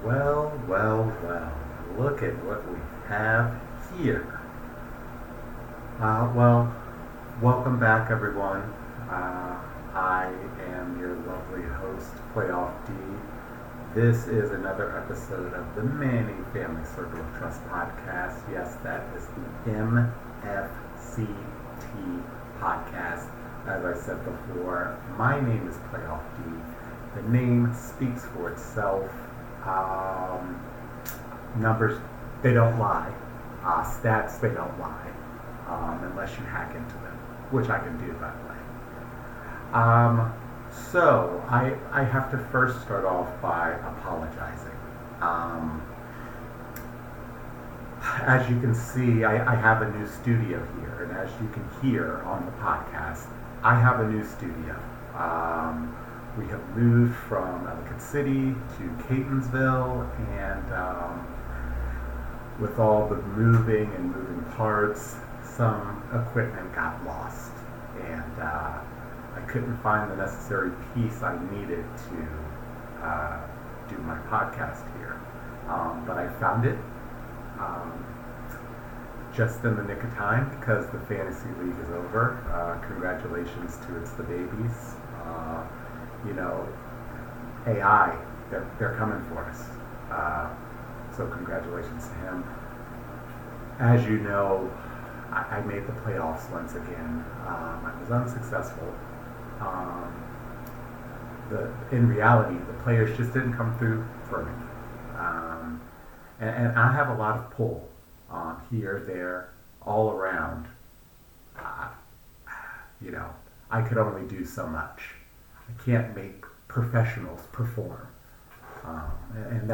Well, look at what we have here. Well, welcome back, everyone. I am your lovely host, Playoff D. This is another episode of the Manning Family Circle of Trust podcast. Yes, that is the MFCT podcast. As I said before, my name is Playoff D. The name speaks for itself. Numbers, they don't lie. Stats, they don't lie. Unless you hack into them, which I can do, by the way. So, I have to first start off by apologizing. As you can see, I have a new studio here, and as you can hear on the podcast, I have a new studio. We have moved from Ellicott City to Catonsville, and with all the moving and moving parts, some equipment got lost, and I couldn't find the necessary piece I needed to do my podcast here. But I found it just in the nick of time because the fantasy league is over. Congratulations to It's the Babies. AI, they're coming for us. So congratulations to him. As you know, I made the playoffs once again. I was unsuccessful. In reality, the players just didn't come through for me. And I have a lot of pull here, there, all around. I could only do so much. I can't make professionals perform, and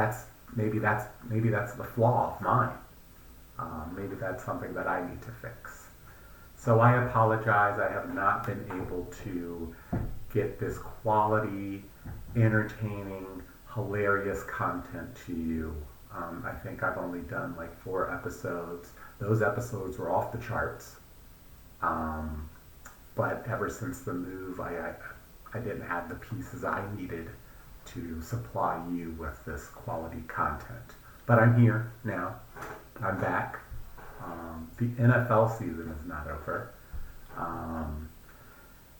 maybe that's the flaw of mine. Maybe that's something that I need to fix. So I apologize. I have not been able to get this quality, entertaining, hilarious content to you. I think I've only done like 4 episodes. Those episodes were off the charts. But ever since the move, I didn't have the pieces I needed to supply you with this quality content. But I'm here now. I'm back. The NFL season is not over.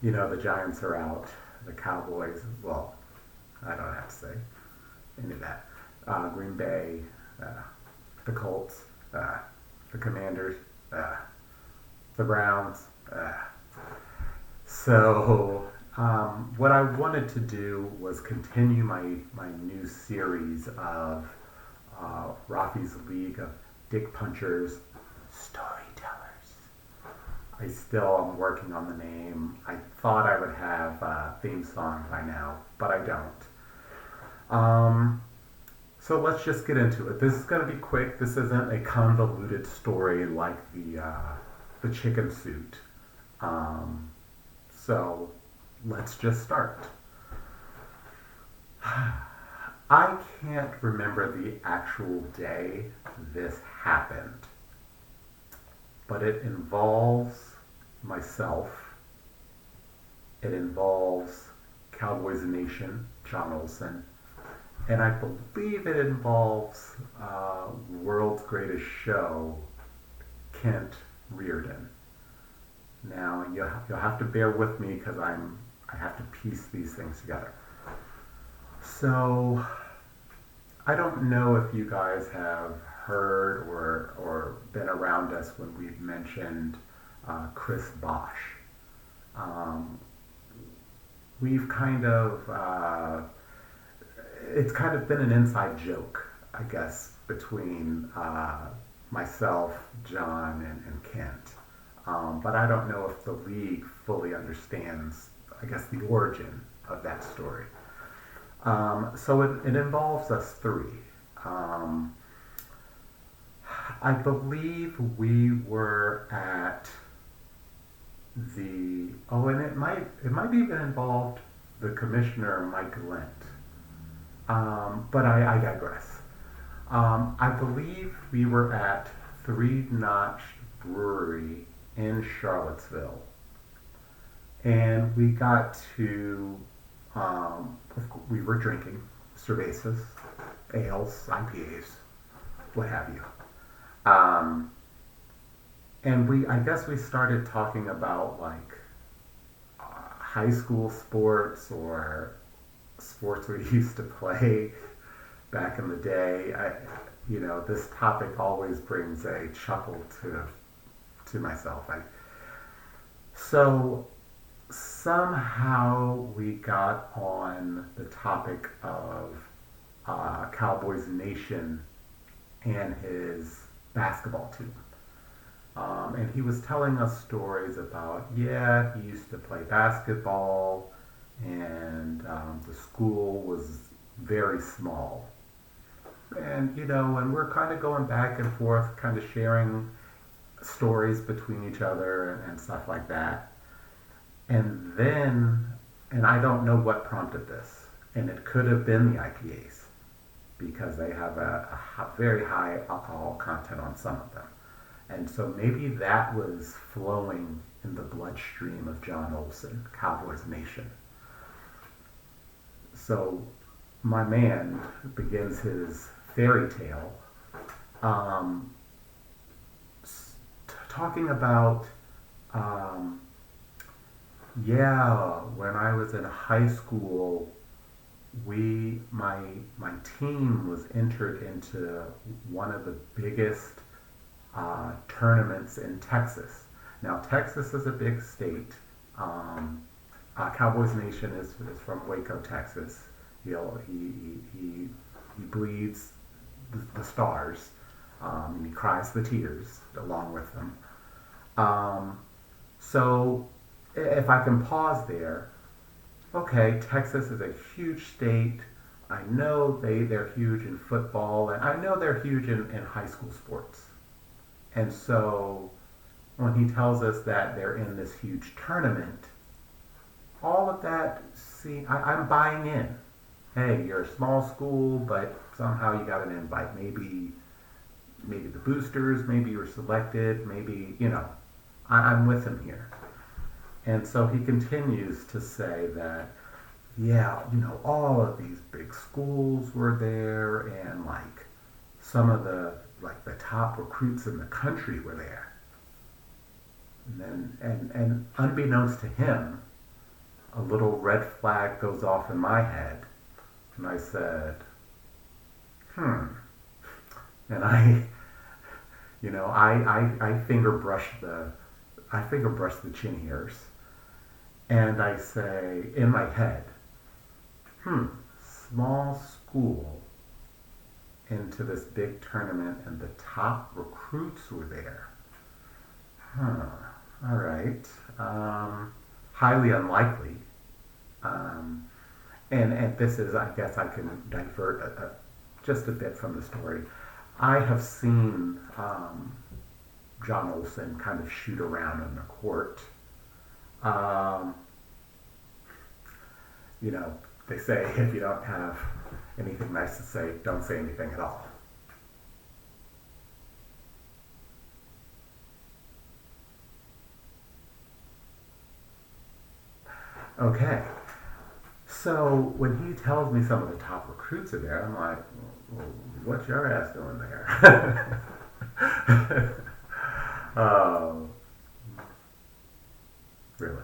The Giants are out. The Cowboys, well, I don't have to say any of that. Green Bay, the Colts, the Commanders, the Browns. So what I wanted to do was continue my new series of Rafi's League of Dick Punchers Storytellers. I still am working on the name. I thought I would have a theme song by now, but I don't. So let's just get into it. This is going to be quick. This isn't a convoluted story like the chicken suit. So let's just start. I can't remember the actual day this happened, but it involves myself. It involves Cowboys Nation, John Olson, and I believe it involves world's greatest show, Kent Reardon. Now, you'll have to bear with me because I have to piece these things together. So, I don't know if you guys have heard or been around us when we've mentioned Chris Bosh. We've kind of, it's kind of been an inside joke, I guess, between myself, John, and Kent. But I don't know if the league fully understands, I guess, the origin of that story. So it involves us 3. I believe we were at and it might even involved the commissioner, Mike Lent. But I digress. I believe we were at Three Notch Brewery in Charlottesville, and we got to we were drinking cervezas, ales, IPAs, what have you. Um, and I guess we started talking about like high school sports or sports we used to play back in the day. This topic always brings a chuckle to myself. So somehow we got on the topic of Cowboys Nation and his basketball team. And he was telling us stories about, yeah, he used to play basketball, and the school was very small. And we're kind of going back and forth, kind of sharing stories between each other and stuff like that. And I don't know what prompted this, and it could have been the IPAs because they have a very high alcohol content on some of them. And so maybe that was flowing in the bloodstream of John Olson, Cowboys Nation. So my man begins his fairy tale um, talking about, yeah, when I was in high school, my team was entered into one of the biggest tournaments in Texas. Now, Texas is a big state. Cowboys Nation is from Waco, Texas. He bleeds the stars. He cries the tears along with them. So, if I can pause there, okay, Texas is a huge state. I know they're huge in football, and I know they're huge in high school sports. And so when he tells us that they're in this huge tournament, all of that, see, I'm buying in. Hey, you're a small school, but somehow you got an invite. Maybe the boosters, maybe you were selected, maybe, I'm with him here. And so he continues to say that, yeah, all of these big schools were there, and like some of the top recruits in the country were there. And unbeknownst to him, a little red flag goes off in my head, and I said, and I finger brush the chin hairs, and I say in my head, small school into this big tournament, and the top recruits were there. All right. Highly unlikely. And this is, I guess I can divert just a bit from the story. I have seen John Olson kind of shoot around on the court. They say if you don't have anything nice to say, don't say anything at all. Okay, so when he tells me some of the top recruits are there, I'm like, well, what's your ass doing there? um, really.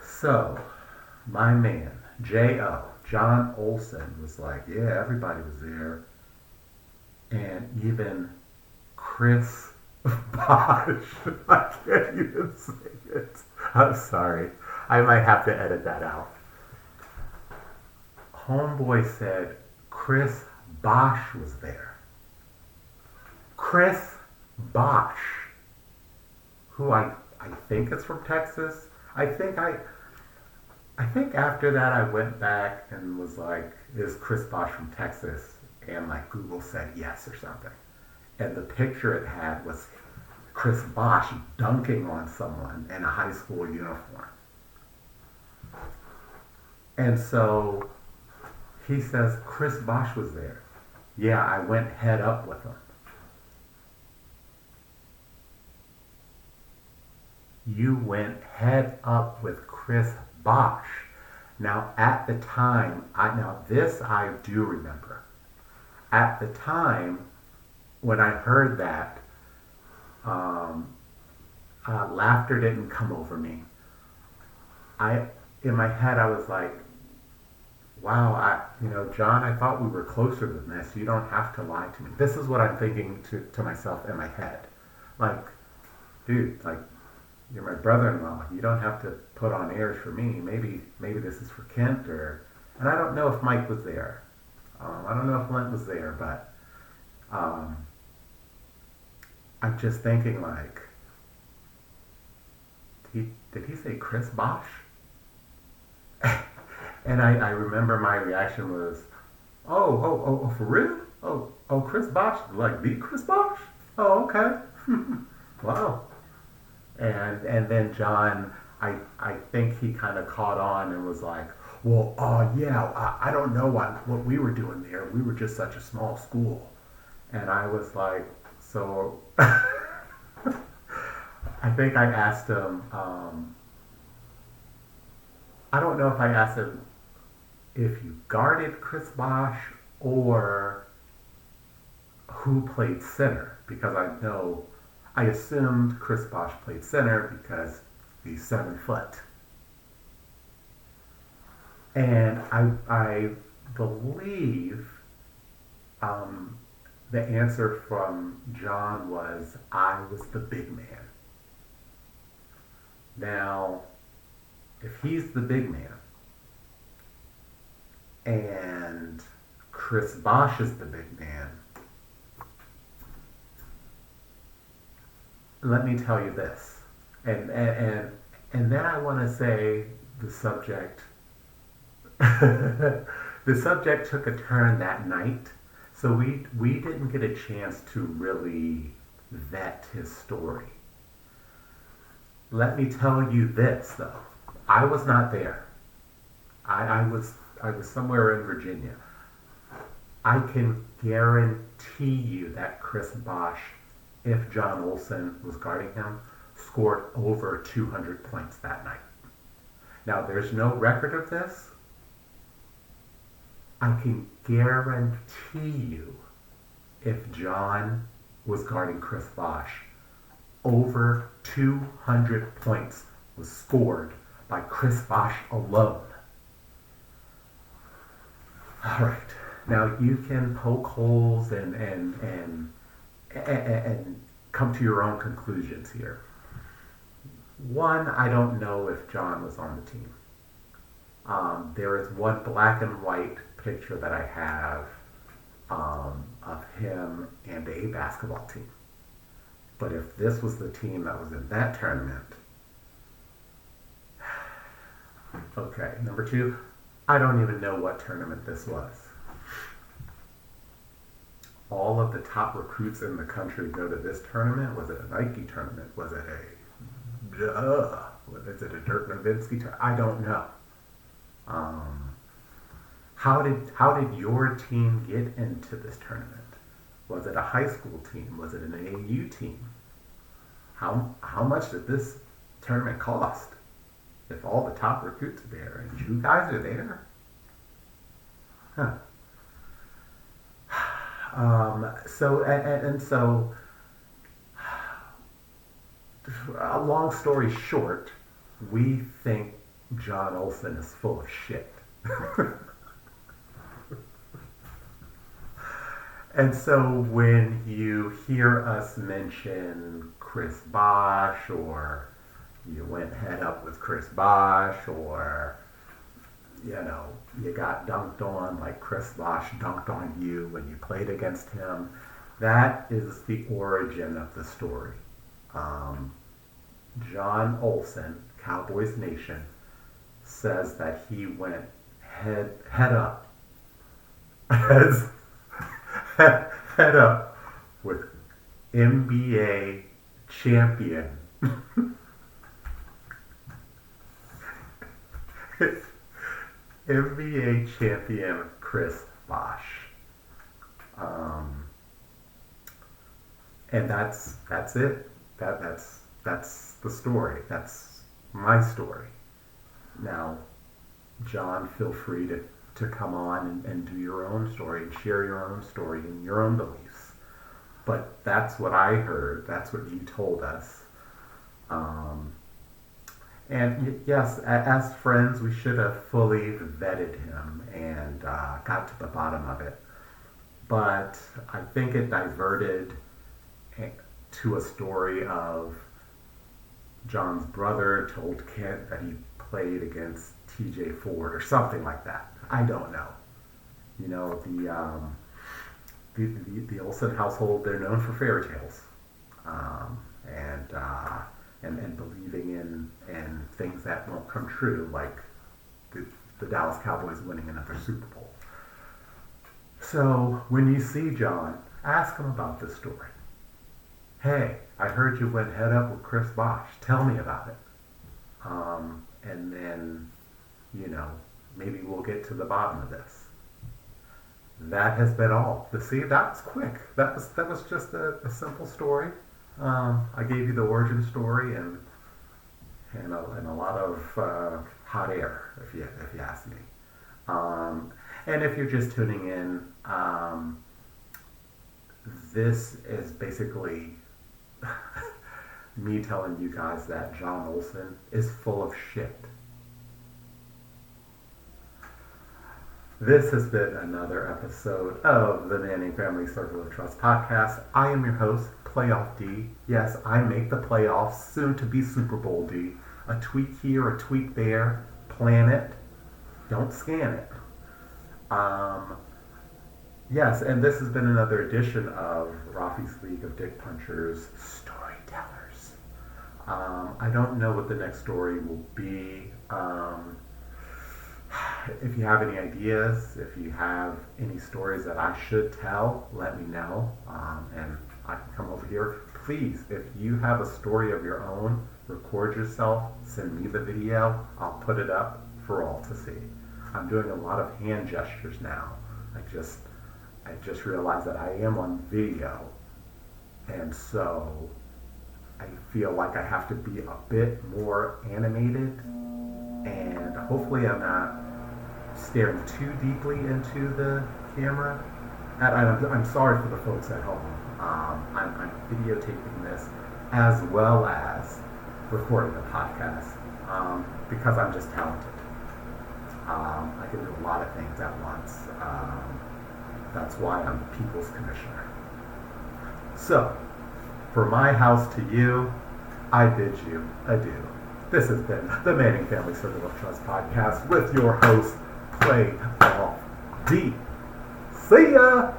So, my man, J.O., John Olson, was like, yeah, everybody was there. And even Chris Bosh, I can't even say it. I'm sorry. I might have to edit that out. Homeboy said Chris Bosh was there. Chris Bosh, who I think is from Texas. I think after that I went back and was like, is Chris Bosh from Texas? And like Google said yes or something. And the picture it had was Chris Bosh dunking on someone in a high school uniform. And so he says, Chris Bosh was there. Yeah, I went head up with him. You went head up with Chris Bosh. Now, at the time, now this I do remember. At the time, when I heard that, um, laughter didn't come over me. I, in my head, I was like, wow, John, I thought we were closer than this. You don't have to lie to me. This is what I'm thinking to myself in my head. Like, dude, like, you're my brother-in-law. You don't have to put on airs for me. Maybe this is for Kent and I don't know if Mike was there. I don't know if Lent was there, but um, I'm just thinking like, did he say Chris Bosh? And I remember my reaction was, oh, for real? Oh, Chris Bosh, like the Chris Bosh? Oh, okay. Wow. And then John, I think he kind of caught on and was like, well, yeah, I don't know what we were doing there. We were just such a small school. And I was like, so I think I asked him, I don't know if I asked him if you guarded Chris Bosh or who played center, because I assumed Chris Bosh played center because he's 7 foot. And I believe the answer from John was I was the big man. Now, if he's the big man and Chris Bosh is the big man, let me tell you this, and then I want to say the subject. The subject took a turn that night, so we didn't get a chance to really vet his story. Let me tell you this though, I was not there. I was somewhere in Virginia. I can guarantee you that Chris Bosh, if John Olsen was guarding him, scored over 200 points that night. Now, there's no record of this. I can guarantee you, if John was guarding Chris Bosh, over 200 points was scored by Chris Bosh alone. All right. Now, you can poke holes and come to your own conclusions here. One, I don't know if John was on the team. There is one black and white picture that I have of him and a basketball team. But if this was the team that was in that tournament, okay, number two, I don't even know what tournament this was. All of the top recruits in the country go to this tournament. Was it a Nike tournament? Was it a Dirk Nowitzki tournament? I don't know. How did your team get into this tournament? Was it a high school team? Was it an AAU team? How much did this tournament cost? If all the top recruits are there and you guys are there? Huh. So, a long story short, we think John Olsen is full of shit. And so when you hear us mention Chris Bosh, or you went head up with Chris Bosh, or you got dunked on like Chris Bosh dunked on you when you played against him, that is the origin of the story. John Olsen, Cowboys Nation, says that he went head up head up with NBA champion NBA champion Chris Bosh. And that's it. That's the story. That's my story. Now, John, feel free to come on and do your own story and share your own story and your own beliefs. But that's what I heard. That's what you told us. And yes, as friends, we should have fully vetted him and got to the bottom of it. But I think it diverted to a story of John's brother told Kent that he played against T.J. Ford or something like that. I don't know. You know, the Olsen household, they're known for fairy tales, and believing in things that won't come true, like the Dallas Cowboys winning another Super Bowl. So when you see John, ask him about this story. Hey, I heard you went head up with Chris Bosh. Tell me about it. And then, you know, maybe we'll get to the bottom of this. That has been all. See, that was quick. That was just a simple story. I gave you the origin story and a lot of hot air, if you ask me. And if you're just tuning in, this is basically me telling you guys that John Olsen is full of shit. This has been another episode of the Manning Family Circle of Trust podcast. I am your host, Playoff D. Yes, I make the playoffs, soon to be Super Bowl D. A tweak here, a tweak there. Plan it. Don't scan it. Yes, and this has been another edition of Rafi's League of Dick Punchers Storytellers. I don't know what the next story will be. If you have any ideas, if you have any stories that I should tell, let me know, and I can come over here. Please, if you have a story of your own, record yourself, send me the video, I'll put it up for all to see. I'm doing a lot of hand gestures now. I just realized that I am on video, and so I feel like I have to be a bit more animated, and hopefully I'm not staring too deeply into the camera. And I'm sorry for the folks at home. I'm videotaping this as well as recording the podcast because I'm just talented. I can do a lot of things at once. That's why I'm the People's Commissioner. So, from my house to you, I bid you adieu. This has been the Manning Family Circle of Trust podcast with your host, Playoff D. See ya!